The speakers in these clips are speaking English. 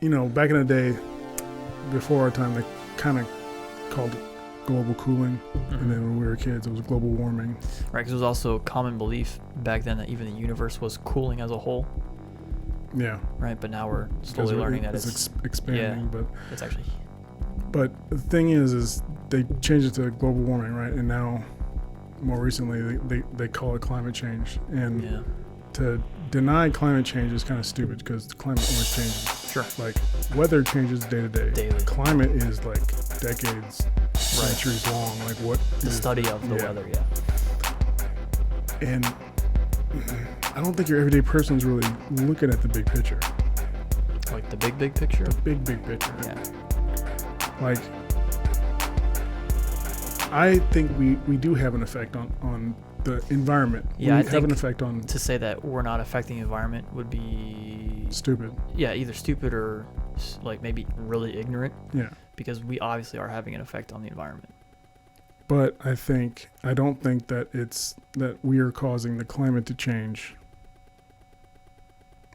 back in the day, before our time, they kind of called it global cooling, and then when we were kids, it was global warming. Right, because it was also a common belief back then that even the universe was cooling as a whole. Yeah. Right, but now we're slowly learning that it's expanding, but it's actually. But the thing is they changed it to global warming, right? And now, more recently, they call it climate change. And to deny climate change is kind of stupid because the climate always changes. Sure. Like weather changes day to day. Daily. Climate is like decades, centuries long. Like what the study of the weather, And I don't think your everyday person's really looking at the big picture. Like the big picture? The big picture. Yeah. Like, I think we do have an effect on the environment. Yeah, I have an effect on. To say that we're not affecting the environment would be stupid. Yeah, either stupid or like maybe really ignorant. Yeah. Because we obviously are having an effect on the environment. But I don't think that we are causing the climate to change.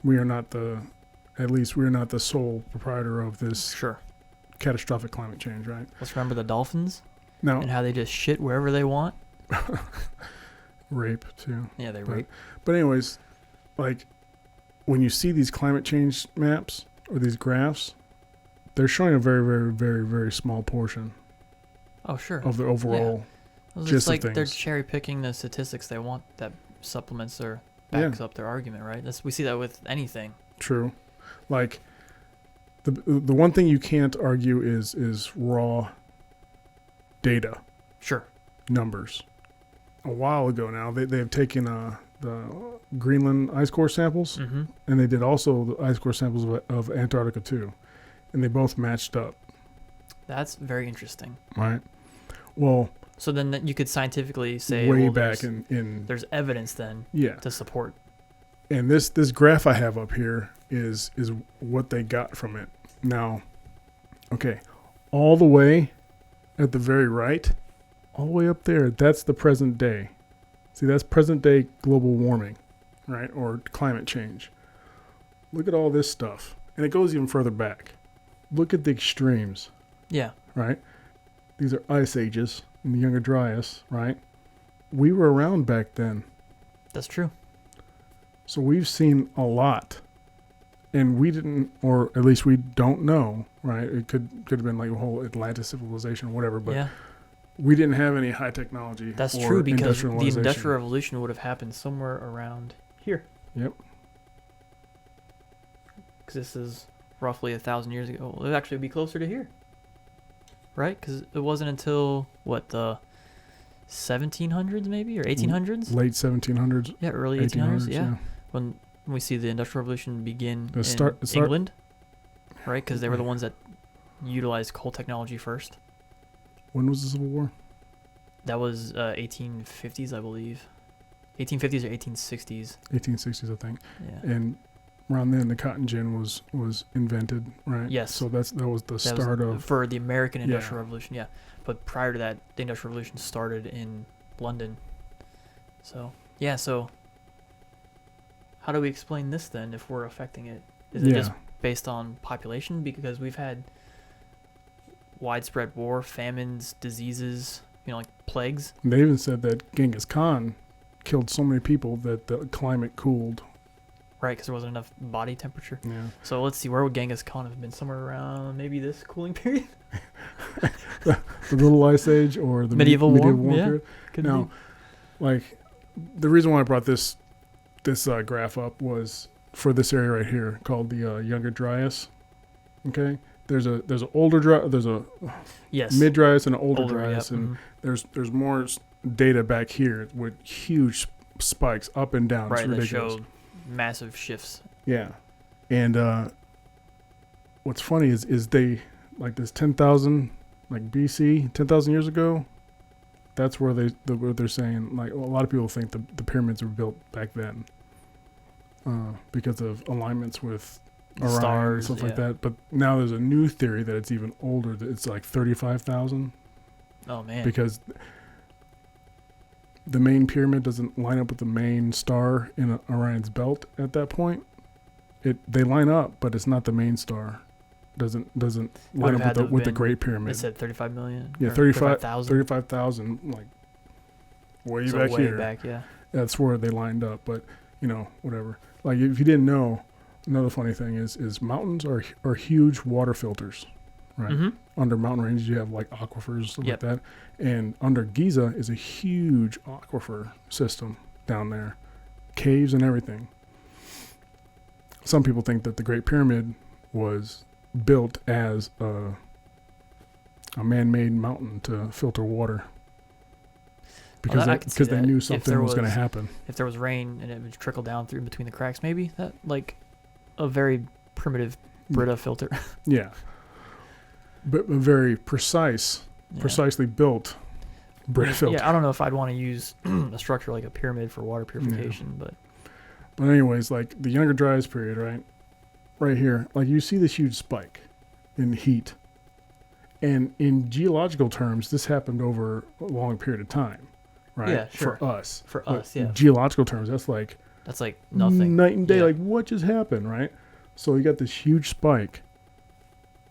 We are not at least we are not the sole proprietor of this catastrophic climate change, right? Let's remember the dolphins. No. And how they just shit wherever they want. Rape too. Yeah, they rape. But anyways, like when you see these climate change maps or these graphs, they're showing a very, very, very, very small portion. Oh, sure. Of the overall gist it's like of things. They're cherry picking the statistics they want that supplements or backs up their argument, right? We see that with anything. True. Like the one thing you can't argue is raw data. Sure. Numbers. A while ago now, they've taken the Greenland ice core samples, and they did also the ice core samples of Antarctica too, and they both matched up. That's very interesting. Right. Well. So then you could scientifically say way back in there's evidence then. To support. And this graph I have up here is what they got from it. Now, okay, all the way at the very right, all the way up there, that's the present day. See, that's present day global warming, right? Or climate change. Look at all this stuff. And it goes even further back. Look at the extremes. Yeah. Right? These are ice ages in the Younger Dryas, right? We were around back then. That's true. So we've seen a lot. And we didn't, or at least we don't know, right? It could have been like a whole Atlantis civilization or whatever, but we didn't have any high technology. That's true, because the Industrial Revolution would have happened somewhere around here. Yep. Because this is roughly 1,000 years ago. Well, it would actually be closer to here. Right? Because it wasn't until, the 1700s maybe, or 1800s? Late 1700s. Yeah, early 1800s, yeah. When we see the Industrial Revolution begin in England, right? Because they were the ones that utilized coal technology first. When was the Civil War? That was 1850s, I believe. 1850s or 1860s. 1860s, I think. Yeah. And around then, the cotton gin was invented, right? Yes. So that was the start of... For the American Industrial Revolution, yeah. But prior to that, the Industrial Revolution started in London. So, so... How do we explain this then if we're affecting it? Is it just based on population? Because we've had widespread war, famines, diseases, like plagues. And they even said that Genghis Khan killed so many people that the climate cooled. Right, because there wasn't enough body temperature. Yeah. So let's see, where would Genghis Khan have been? Somewhere around maybe this cooling period? the Little Ice Age or the medieval war period? Now, like, the reason why I brought this graph up was for this area right here called the Younger Dryas. Okay, there's an older Dryas, there's a mid Dryas and an older Dryas, and there's more data back here with huge spikes up and down. Right, it's ridiculous. That showed massive shifts. Yeah, and what's funny is they like this 10,000 like BC 10,000 years ago. That's where they're saying, like, a lot of people think the pyramids were built back then because of alignments with Orion stars and stuff like that. But now there's a new theory that it's even older. That it's like 35,000. Oh man! Because the main pyramid doesn't line up with the main star in Orion's belt at that point. They line up, but it's not the main star. doesn't would line have up had to have with the been- Great It Pyramid. said 35 million. Yeah, or 35,000, 35,000. like way So back way here. back, yeah. That's where they lined up. But whatever. Like if you didn't know, another funny thing is mountains are huge water filters, right? Mm-hmm. Under mountain ranges, you have like aquifers, stuff Yep. like that. And under Giza is a huge aquifer system down there, caves and everything. Some people think that the Great Pyramid was built as a man-made mountain to filter water because I can see they that. knew If something there was going to was- happen. If there was rain and it would trickle down through between the cracks, maybe that like a very primitive Brita filter. Yeah, but a very precisely built Brita filter. Yeah, I don't know if I'd want to use a structure like a pyramid for water purification, but But anyways, like the Younger Dryas period, right here, like you see this huge spike in heat. And in geological terms, this happened over a long period of time, right? Yeah, sure. For us. for But us, yeah, Geological terms, that's like that's like nothing. night and day. Yeah. Like what just happened, right? So you got this huge spike,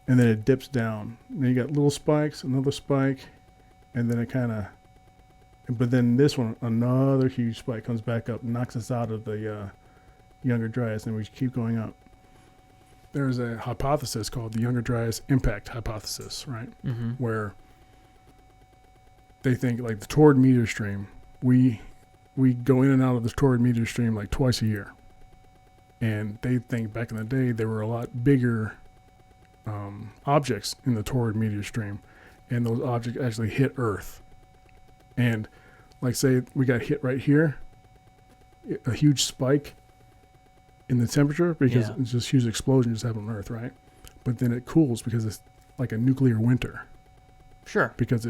and then it dips down. Then you got little spikes, another spike, and then it kind of. But then this one, another huge spike comes back up, knocks us out of the Younger Dryas, and we keep going up. There's a hypothesis called the Younger Dryas impact hypothesis, right? Mm-hmm. Where they think like the torrid meteor stream, we go in and out of the torrid meteor stream like twice a year. And they think back in the day there were a lot bigger objects in the torrid meteor stream, and those objects actually hit Earth. And like say we got hit right here, a huge spike in the temperature because Yeah. it's just huge explosion just happened on Earth, right? But then it cools because it's like a nuclear winter Sure. because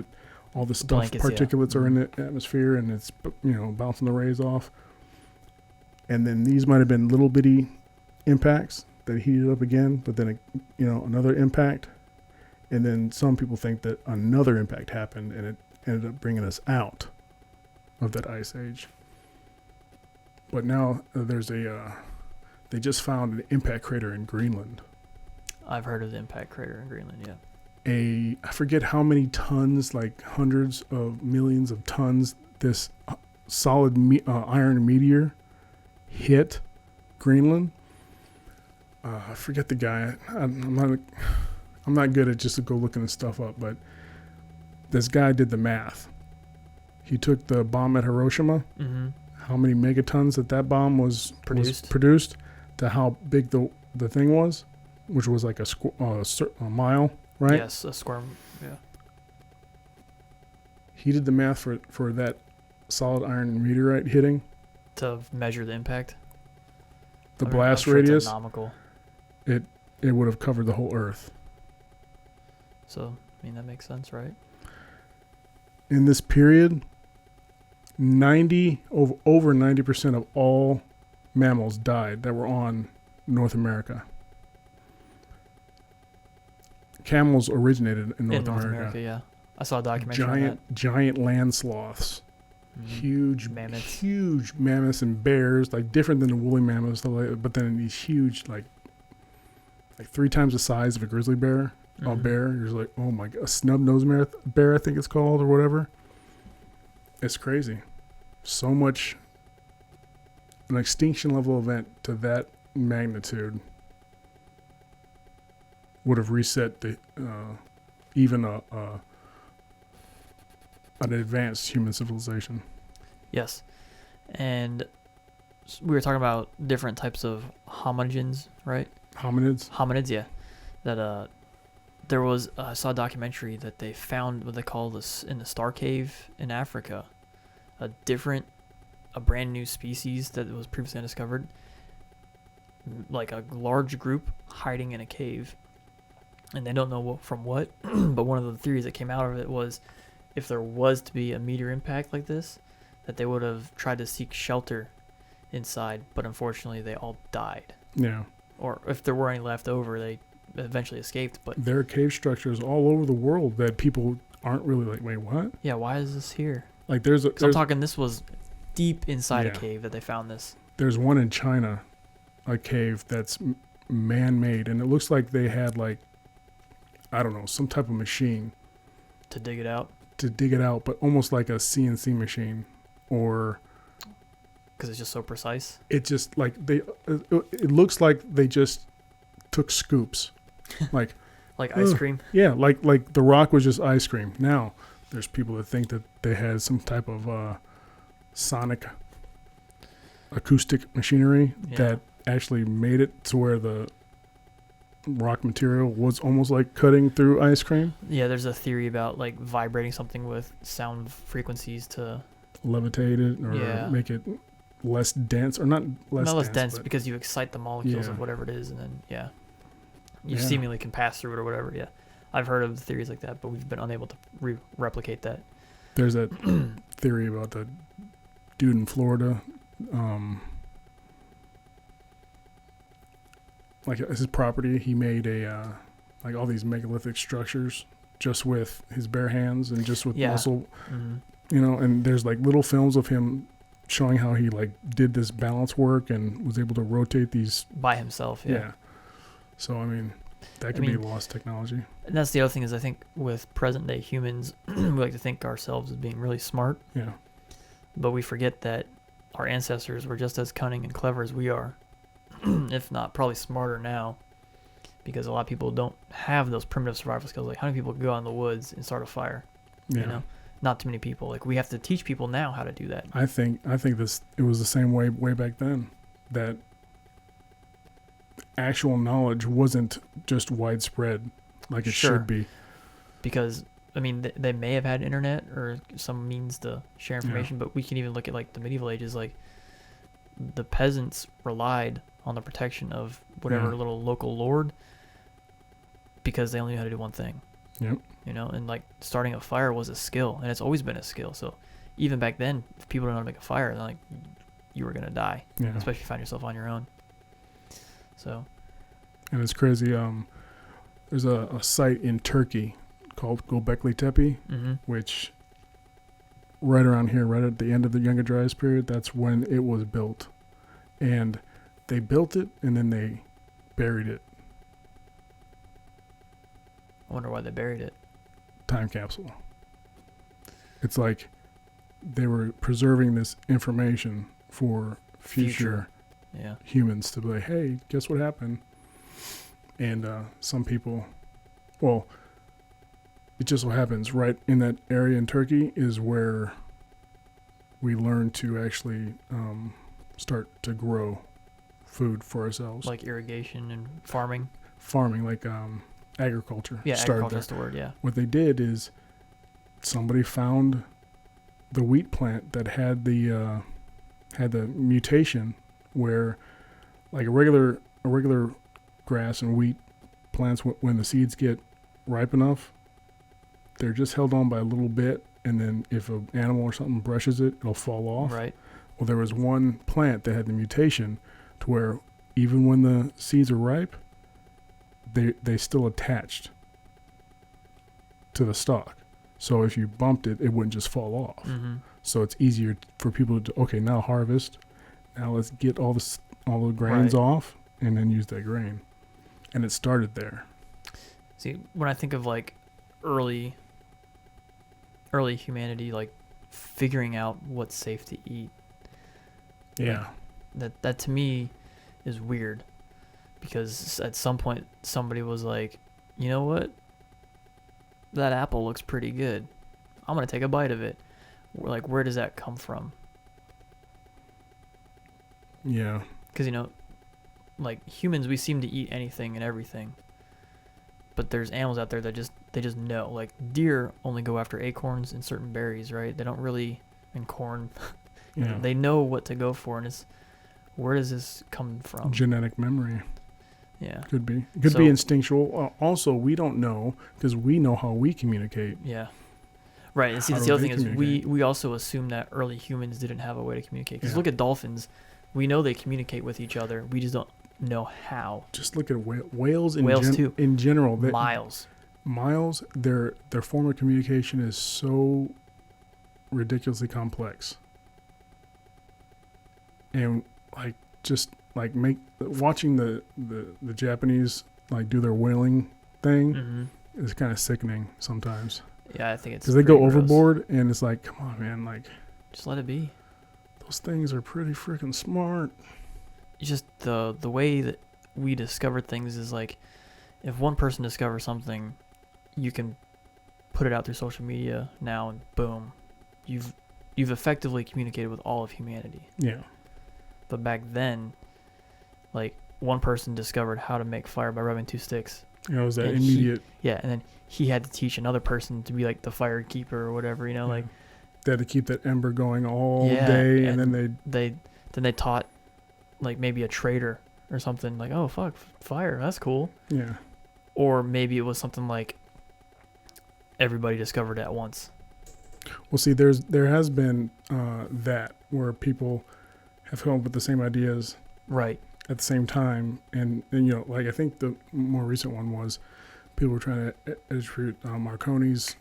all the stuff, Blankets, yeah. particulates are in the atmosphere and it's bouncing the rays off. And then these might have been little bitty impacts that heated up again, but then another impact, and then some people think that another impact happened and it ended up bringing us out of that ice age. But now there's they just found an impact crater in Greenland. I've heard of the impact crater in Greenland. Yeah. I forget how many tons, like hundreds of millions of tons, this solid iron meteor hit Greenland. I forget the guy. I'm not good at just to go looking this stuff up, but this guy did the math. He took the bomb at Hiroshima, Mm-hmm. how many megatons that bomb was Produced. produced, to how big the thing was, which was like a mile, right? Yes, a square. Yeah. He did the math for that solid iron meteorite hitting To measure the impact. the I'm blast sure it's radius. astronomical. It would have covered the whole Earth. So I mean that makes sense, right? In this period, over 90% of all mammals died that were on North America. Camels originated in North America. Yeah. I saw a documentary on that. Giant land sloths, Mhm. huge mammoths and bears, like different than the woolly mammoths, but then these huge, like 3 times the size of a grizzly bear. A Mhm. bear, you're just like, oh my god, a snub-nosed bear, I think it's called, or whatever. It's crazy. So much, an extinction level event to that magnitude would have reset the even an advanced human civilization. Yes. And we were talking about different types of hominogens, right? Hominids. Hominids, yeah. That there was I saw a documentary that they found what they call this in the Star Cave in Africa, a brand new species that was previously undiscovered, like a large group hiding in a cave, and they don't know from what. But one of the theories that came out of it was, if there was to be a meteor impact like this, that they would have tried to seek shelter inside, but unfortunately they all died. Yeah. Or if there were any left over, they eventually escaped. But There are cave structures all over the world that people aren't really like, wait, what? yeah, why is this here? Like 'Cause I'm talking this was deep inside Yeah. a cave that they found this. there's one in China, a cave that's man-made, and it looks like they had like I don't know, some type of machine To dig it out to dig it out, but almost like a CNC machine, or because it's just so precise. it just like it looks like they just took scoops, like Like ice cream. yeah, like the Rock was just ice cream. Now there's people that think that they had some type of sonic acoustic machinery Yeah. that actually made it to where the rock material was almost like cutting through ice cream. Yeah, there's a theory about like vibrating something with sound frequencies to Levitate it or Yeah. make it less dense, or not less not less dense but because you excite the molecules Yeah. of whatever it is, and then you Yeah. seemingly can pass through it or whatever. Yeah, I've heard of theories like that, but we've been unable to replicate that. there's that theory about the dude in Florida. Like his property, he made like all these megalithic structures just with his bare hands and just with Yeah. muscle, Hmm. and there's like little films of him showing how he like did this balance work and was able to rotate these. By himself. Yeah. So I mean, that could be lost technology. And that's the other thing is I think with present day humans, we like to think ourselves as being really smart, Yeah. but we forget that our ancestors were just as cunning and clever as we are, if not probably smarter now, because a lot of people don't have those primitive survival skills. Like how many people go out in the woods and start a fire? Yeah. You know, not too many people. Like we have to teach people now how to do that. I think this it was the same way back then, that actual knowledge wasn't just widespread like it Sure. should be. Because I mean, they may have had internet or some means to share information, but we can even look at like the medieval ages. Like the peasants relied on the protection of whatever Yeah. little local lord because they only knew how to do one thing. Yep. You know, and like starting a fire was a skill, and it's always been a skill. So even back then, if people don't know how to make a fire, then like you were gonna die, Yeah. especially if you find yourself on your own. So And it's crazy. There's a site in Turkey called Göbekli Tepe, which right around here, right at the end of the Younger Dryas period, that's when it was built. And they built it and then they buried it. I wonder why they buried it. Time capsule. It's like they were preserving this information for future Yeah. humans to be like, hey, guess what happened? And some people, well, it just so happens right in that area in Turkey is where we learn to actually start to grow food for ourselves. Like irrigation and farming. Farming, like agriculture. Yeah, started agriculture there. is the word, yeah. What they did is somebody found the wheat plant that had the mutation where, like a regular grass and wheat plants, when the seeds get ripe enough, they're just held on by a little bit, and then if an animal or something brushes it, it'll fall off. Right. Well, there was one plant that had the mutation to where even when the seeds are ripe, they still attached to the stalk. So if you bumped it, it wouldn't just fall off. Mm-hmm. So it's easier for people to, okay, now harvest. Now let's get all the grains Right. off and then use that grain. And it started there. See, when I think of like early humanity, like figuring out what's safe to eat, Yeah. that to me is weird, because at some point somebody was like, you know what, that apple looks pretty good, I'm gonna take a bite of it. Like, where does that come from? Yeah. Because like humans, we seem to eat anything and everything, but there's animals out there that they just know. Like deer only go after acorns and certain berries, right? They don't really, and corn. Yeah. They know what to go for, and it's, where does this come from? Genetic memory. Yeah. Could be. It could be instinctual. Also, we don't know because we know how we communicate. Yeah. Right. And see, How that's do the other they thing is communicate? we also assume that early humans didn't have a way to communicate. Because Yeah. look at dolphins. We know they communicate with each other. We just don't know how. Just look at whales Whales too. in general. Miles. Their form of communication is so ridiculously complex. And like just like watching the Japanese like do their whaling thing, Mm-hmm. is kind of sickening sometimes Yeah, I think it's because they go pretty gross. overboard, and it's like, come on, man, like Just let it be. those things are pretty freaking smart. It's just the way that we discover things is like, if one person discovers something, you can put it out through social media now, and boom, you've effectively communicated with all of humanity. Yeah, But back then, like, one person discovered how to make fire by rubbing two sticks. you know, it was that And he- immediate. Yeah, and then he had to teach another person to be like the fire keeper or whatever, you know, like they had to keep that ember going all Yeah, day, and and then they taught like maybe a trader or something like, oh fuck, fire, that's cool. yeah, Or maybe it was something like everybody discovered it at once. well, see, there has been that where people have come up with the same ideas Right. at the same time, and you know, like I think the more recent one was people were trying to attribute Marconi's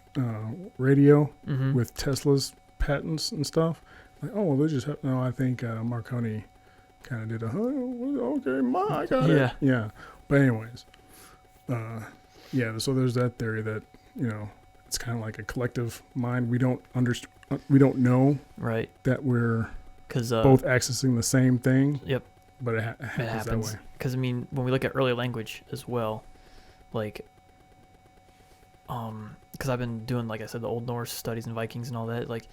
radio Mm-hmm. with Tesla's patents and stuff. Like, oh, well, they just have, no. I think Marconi kind of did a okay, I got Yeah. it. Yeah, but anyways, yeah. So there's that theory that, you know, it's kind of like a collective mind. We don't we don't know Right. that we're Because both accessing the same thing. Yep. But it happens that happens. way. Because I mean, when we look at early language as well, like, because I've been doing, like I said, the Old Norse studies and Vikings and all that. Like,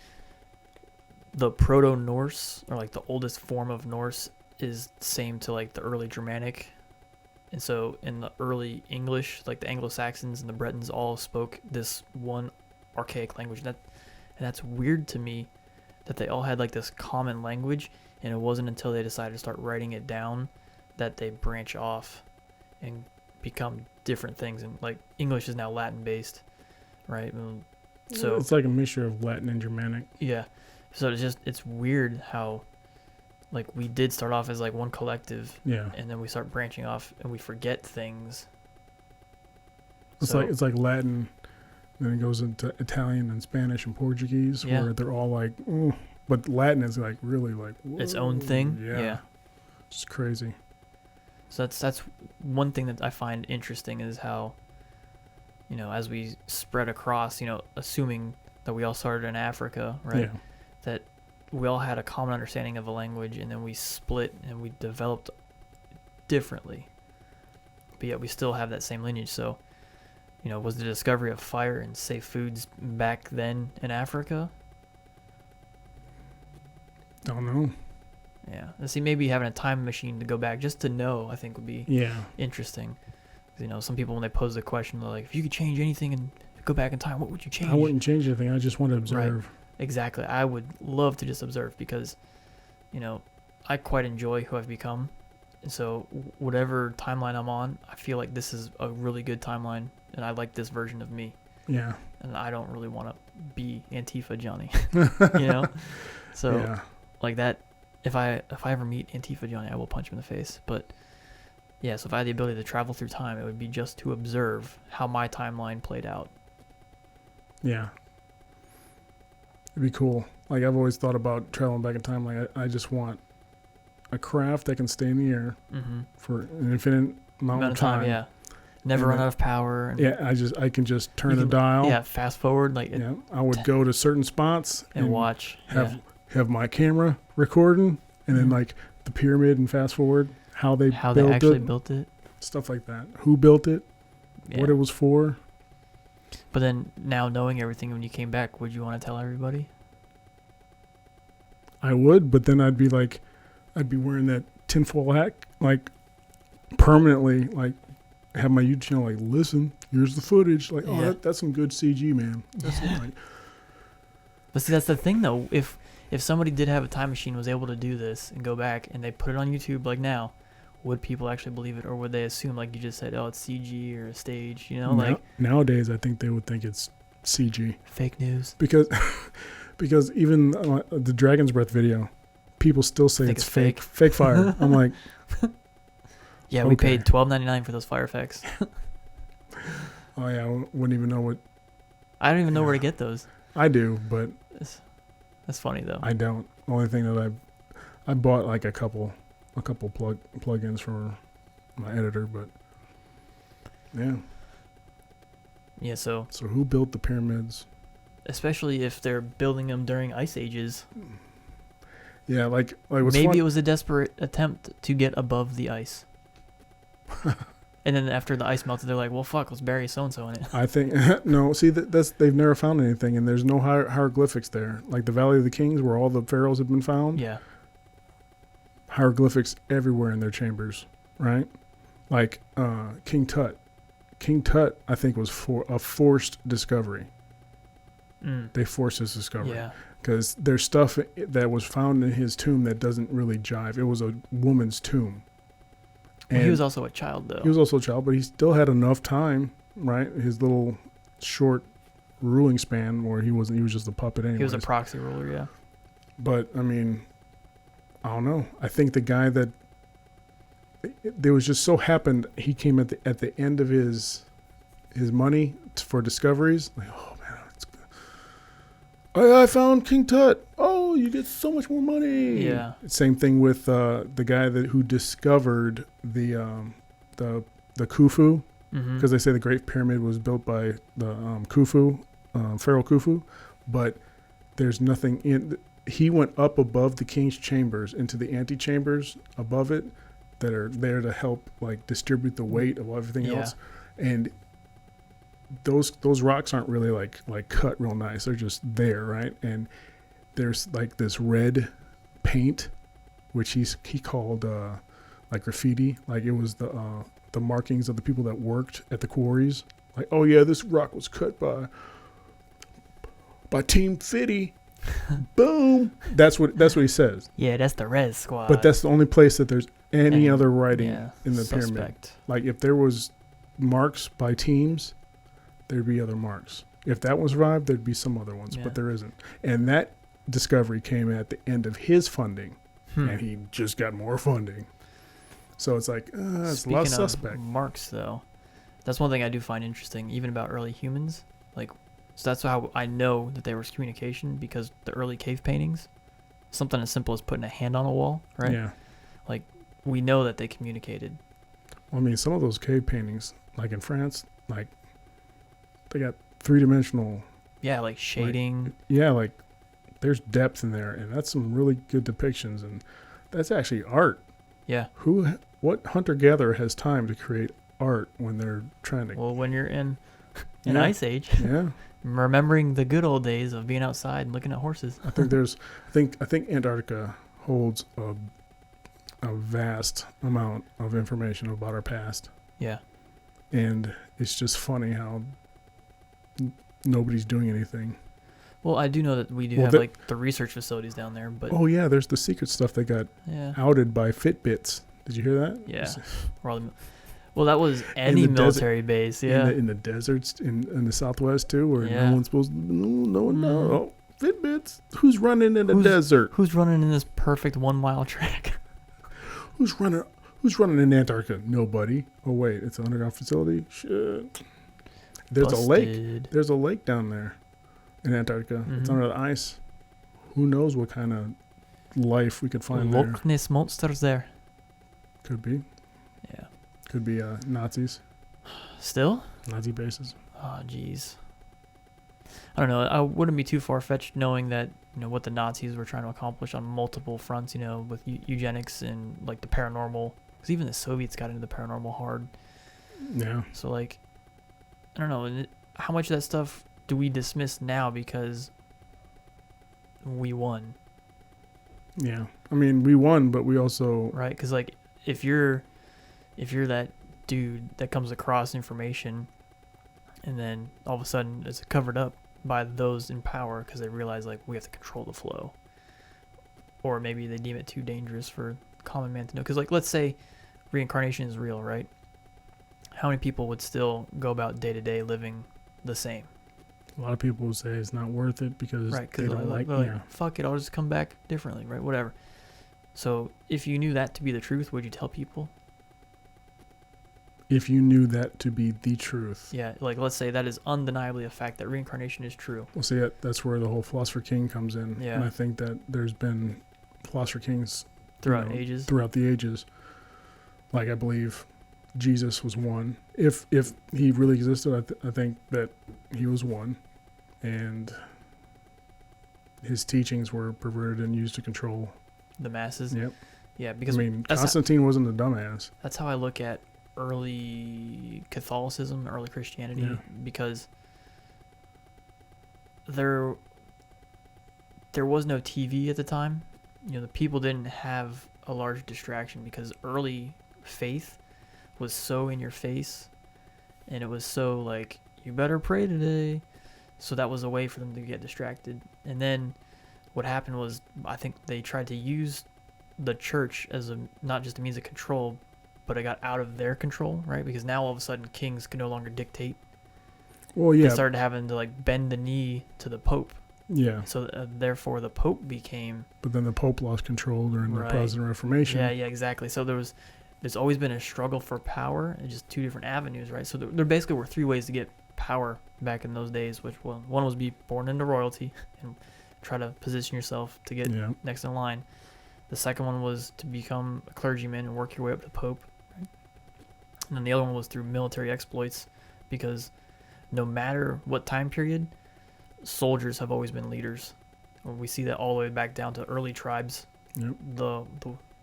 the Proto Norse, or like the oldest form of Norse, is same to like the early Germanic, and so in the early English, like the Anglo-Saxons and the Bretons all spoke this one archaic language. And that's weird to me, that they all had like this common language, and it wasn't until they decided to start writing it down that they branch off and become different things. And like English is now Latin based, right? So it's like a mixture of Latin and Germanic. yeah, so it's weird how, like, we did start off as like one collective, Yeah, and then we start branching off and we forget things. it's like Latin, then it goes into Italian and Spanish and Portuguese, Yeah. where they're all like, ooh, but Latin is like really like its own whoa, thing. Yeah, it's crazy. So that's one thing that I find interesting, is how, you know, as we spread across, you know, assuming that we all started in Africa, right? Yeah, That we all had a common understanding of a language, and then we split and we developed differently. But yet we still have that same lineage. So, you know, was the discovery of fire and safe foods back then in Africa? don't know. Yeah. And see, maybe having a time machine to go back just to know, I think would be Yeah, interesting. You know, some people, when they pose the question, they're like, if you could change anything and go back in time, what would you change? I wouldn't change anything. I just want to observe. Exactly. I would love to just observe, because, you know, I quite enjoy who I've become. And so whatever timeline I'm on, I feel like this is a really good timeline, and I like this version of me. Yeah, And I don't really want to be Antifa Johnny, you know? So yeah, like that, if I ever meet Antifa Johnny, I will punch him in the face. But yeah, so if I had the ability to travel through time, it would be just to observe how my timeline played out. yeah. It'd be cool. Like, I've always thought about traveling back in time. Like, I just want a craft that can stay in the air Mm-hmm. for an infinite amount of time. Yeah. Never And run then- out of power. And Yeah, I can just turn You a can- dial. Yeah, fast forward like Yeah, I would go to certain spots and watch. have Yeah. have my camera recording, and then Mhm. like the pyramid, and fast forward how they How built they actually it, built it. stuff like that. Who built it? Yeah. What it was for? But then now knowing everything, when you came back, would you want to tell everybody? I would, but then I'd be wearing that tinfoil hat like permanently, like have my YouTube channel like, listen, here's the footage, like, oh, Yeah. that's some good CG, man. That's Yeah. like, But see, that's the thing though. If somebody did have a time machine, was able to do this and go back and they put it on YouTube like now, would people actually believe it, or would they assume, like you just said, oh, it's CG or a stage? You know, like nowadays I think they would think it's CG. fake news. Because even the Dragon's Breath video, people still say Think it's it's fake fire. I'm like, Yeah, we Okay. paid $12.99 for those fire effects. oh yeah, I wouldn't even know what I don't even know where to Yeah. get those. I do, but That's funny though. I don't. Only thing that I bought like a couple plugins for my editor, but yeah, Yeah, so So who built the pyramids? especially if they're building them during ice ages, Yeah, like what's maybe fun- it was a desperate attempt to get above the ice. And then after the ice melted, they're like, well, fuck, let's bury so and so in it. I think no. See, that's they've never found anything, and there's no hieroglyphics there. Like the Valley of the Kings, where all the pharaohs have been found. Yeah. Hieroglyphics everywhere in their chambers, right? Like King Tut. King Tut, I think, was for a forced discovery. Mm. They forced his discovery Yeah. because there's stuff that was found in his tomb that doesn't really jive. It was a woman's tomb. Well, he And was also a child, though. he was also a child, but he still had enough time, right? His little short ruling span where he was just a puppet anyway. He was a proxy ruler, yeah. But I mean, I don't know. I think the guy that there was just so happened he came at the end of his money for discoveries. Like, oh man, it's good. I found King Tut. Oh, you get so much more money. Yeah. Same thing with the guy who discovered the Khufu, Mm-hmm. because they say the Great Pyramid was built by the Khufu, Pharaoh Khufu, but there's nothing in. He went up above the king's chambers into the antechambers above it that are there to help like distribute the weight of everything Yeah. else, and those rocks aren't really like cut real nice. They're just there, right? And there's like this red paint, which he called like graffiti. Like it was the markings of the people that worked at the quarries. Like, oh yeah, this rock was cut by Team Fitty. Boom. That's what he says. Yeah, that's the Res Squad. But that's the only place that there's any other writing yeah, in the pyramid. suspect. Like if there was marks by teams, there'd be other marks. If that was survived, there'd be some other ones, Yeah. but there isn't. And that discovery came at the end of his funding, Hmm. and he just got more funding. So it's like, it's a lot Speaking of of suspect. marks, though, that's one thing I do find interesting, even about early humans. Like, so that's how I know that there was communication, because the early cave paintings, something as simple as putting a hand on a wall, right? Yeah. We know that they communicated. I mean, some of those cave paintings, like in France, like they got 3-dimensional. Yeah, like shading. Yeah, like there's depth in there, and that's some really good depictions, and that's actually art. Yeah. What hunter-gatherer has time to create art when they're trying to? Well, when you're in an Yeah. ice age, Yeah, remembering the good old days of being outside and looking at horses. I think I think Antarctica holds a vast amount of information about our past, Yeah. and it's just funny how nobody's doing anything. Well, I do know that we do Well, have the- like the research facilities down there, but Oh yeah, there's the secret stuff that got yeah, outed by Fitbits. Did you hear that? Yeah. well, that was any the desert- military base. Yeah. In the deserts in the Southwest too, where Yeah. no one's supposed to. No one Mm. knows. Oh, Fitbits. Who's running in the Who's- desert? Who's running in this perfect 1 mile track? Who's running in Antarctica? Nobody. Oh wait, it's an underground facility. Shit. There's a lake. Busted. There's a lake down there in Antarctica. It's Mhm. under the ice. Who knows what kind of life we could find there? Loch Ness monsters there. Could be. Yeah. Could be Nazis. Still? Nazi bases. Oh, jeez. I don't know. I wouldn't be too far-fetched knowing that, what the Nazis were trying to accomplish on multiple fronts, with eugenics and, like, the paranormal. Because even the Soviets got into the paranormal hard. Yeah. So, like, I don't know. How much of that stuff do we dismiss now because we won, Yeah. I mean, we won, but we also. right? Because, like, if you're that dude that comes across information and then all of a sudden it's covered up by those in power because they realize, like, we have to control the flow, or maybe they deem it too dangerous for common man to know. Because, like, let's say reincarnation is real, right? How many people would still go about day to day living the same? A lot of people will say it's not worth it because Right, they because don't like. they're like, Yeah. fuck it, I'll just come back differently, right? Whatever. So if you knew that to be the truth, would you tell people? If you knew that to be the truth. Yeah, like, let's say that is undeniably a fact, that reincarnation is true. Well, see, that's where the whole Philosopher King comes in. Yeah. And I think that there's been Philosopher Kings Throughout you know, ages. throughout the ages. Like, I believe Jesus was one. If he really existed, I think that he was one, and his teachings were perverted and used to control. The masses. Yep. Yeah, because I mean, that's Constantine wasn't a dumbass. that's how I look at early Catholicism, early Christianity, Yeah. because there was no TV at the time. You know, the people didn't have a large distraction because early faith was so in your face, and it was so like, you better pray today. So that was a way for them to get distracted. And then what happened was, I think they tried to use the church as a not just a means of control, but it got out of their control, right? Because now all of a sudden kings could no longer dictate. Well, yeah, They started having to like bend the knee to the Pope. yeah. So therefore the Pope became But then the Pope lost control during the Right. Protestant Reformation. yeah exactly. So there's always been a struggle for power and just two different avenues, right? So there basically were three ways to get power back in those days, which one was be born into royalty and try to position yourself to get Yeah. next in line. The second one was to become a clergyman and work your way up to Pope. Right? And then the other one was through military exploits, because no matter what time period, soldiers have always been leaders. We see that all the way back down to early tribes. Yep. The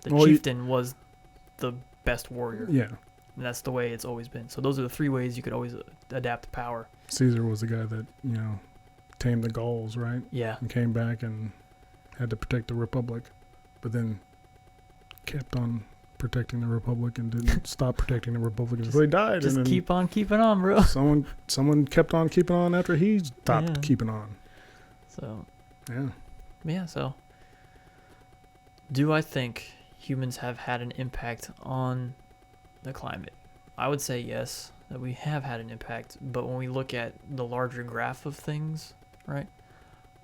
Well, chieftain was the best warrior, Yeah. and that's the way it's always been. So those are the three ways you could always adapt power. Caesar was the guy that, tamed the Gauls, right? Yeah, And came back and had to protect the Republic, but then kept on protecting the Republic and didn't stop protecting the Republic until he died. just and then keep on keeping on, bro. someone kept on keeping on after he stopped Yeah. keeping on. So Yeah. yeah, so do I think humans have had an impact on the climate? I would say yes, that we have had an impact, but when we look at the larger graph of things, right,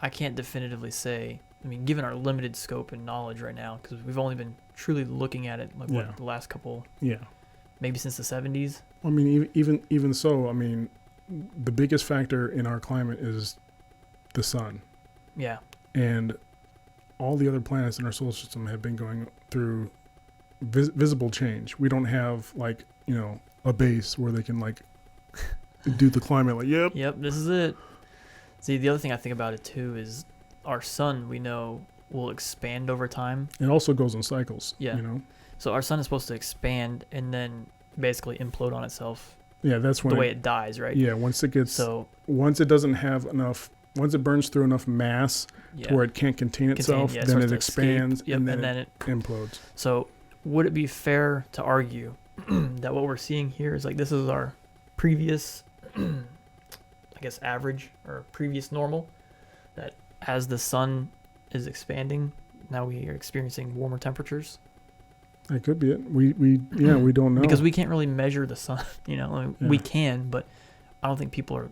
I can't definitively say. I mean, given our limited scope and knowledge right now, because we've only been truly looking at it like Yeah. the last couple, Yeah. maybe since the 70s. I mean, even so, I mean, the biggest factor in our climate is the sun, Yeah, and all the other planets in our solar system have been going through visible change. We don't have a base where they can do the climate yep, this is it. See, the other thing I think about it too is our sun, we know, will expand over time. It also goes in cycles. Yeah. So our sun is supposed to expand and then basically implode on itself Yeah, that's when the way it dies, right? Yeah, once it doesn't have enough, once it burns through enough mass yeah. to where it can't contain itself, yeah, it then starts it to expands escape. Yep, and then then it it. implodes. So would it be fair to argue that what we're seeing here is like this is our previous, I guess, average or previous normal, that as the sun is expanding, now we are experiencing warmer temperatures? That could be it. We don't know. Because we can't really measure the sun, I mean, we Yeah. can, but I don't think people are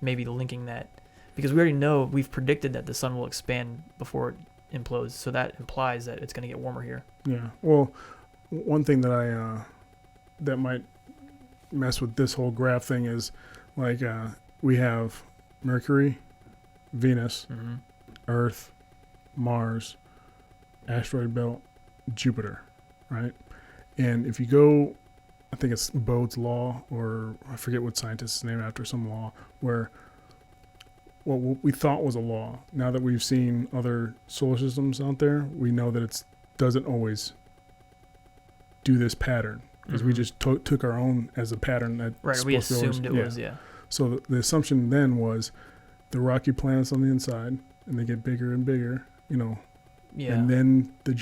maybe linking that, because we already know, we've predicted that the sun will expand before it implodes, so that implies that it's going to get warmer here. Yeah. Well, one thing that that might mess with this whole graph thing is we have Mercury, Venus, Mm-hmm. Earth, Mars, asteroid belt, Jupiter, right? And if you go, I think it's Bode's law, or I forget what scientist is named after, some law, where what we thought was a law, now that we've seen other solar systems out there, we know that it doesn't always do this pattern, because we Mhm. just took our own as a pattern that Right, we assumed it was, yeah. So the assumption then was the rocky planets on the inside, and they get bigger and bigger, Yeah. and then the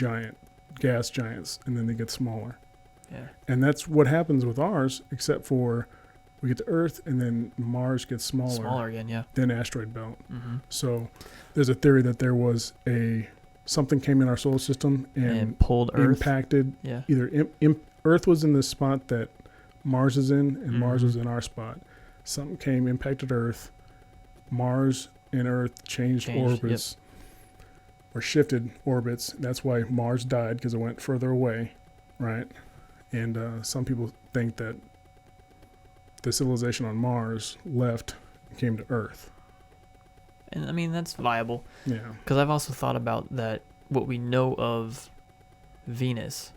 gas giants, and then they get smaller. Yeah. And that's what happens with ours, except for we get to Earth, and then Mars gets Smaller again, yeah. then asteroid belt. Mm-hmm. So there's a theory that there was something came in our solar system and pulled Earth. impacted Yeah. either Earth was in the spot that Mars is in, and Mars Mhm. was in our spot. Something came, impacted Earth. Mars and Earth changed orbits, or shifted orbits. That's why Mars died, because it went further away, right? And some people think that the civilization on Mars left and came to Earth. And I mean, that's viable. Yeah. Because I've also thought about that, what we know of Venus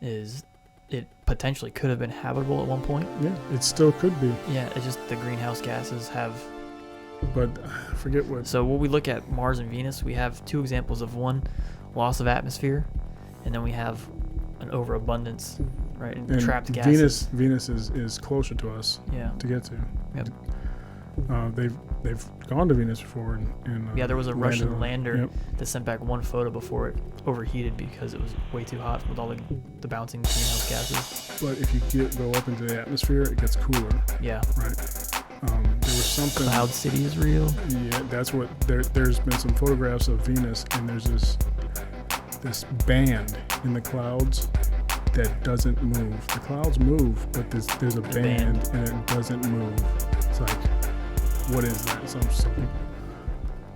is it potentially could have been habitable at one point. Yeah, it still could be, Yeah, it's just the greenhouse gases have. but I forget what. So when we look at Mars and Venus, we have two examples of one, loss of atmosphere, and then we have an overabundance, right? And And trapped gases. Venus is closer to us Yeah. to get to. Yep. They've gone to Venus before, and Yeah, there was a landed Russian on it. lander Yep. that sent back one photo before it overheated because it was way too hot with all the bouncing greenhouse gases. But if you go up into the atmosphere, it gets cooler, Yeah. right? There was something. Cloud City is real. Yeah, that's what. There's been some photographs of Venus, and there's this band in the clouds that doesn't move. The clouds move, but there's a band, and it doesn't move. It's like, what is that? Some people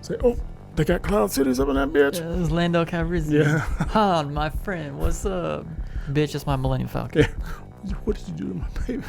say, oh, they got cloud cities up in that bitch. Yeah, this is Lando Calrissian. Yeah. Han, my friend, what's up? Bitch, that's my Millennium Falcon. Yeah. What did you do to my baby?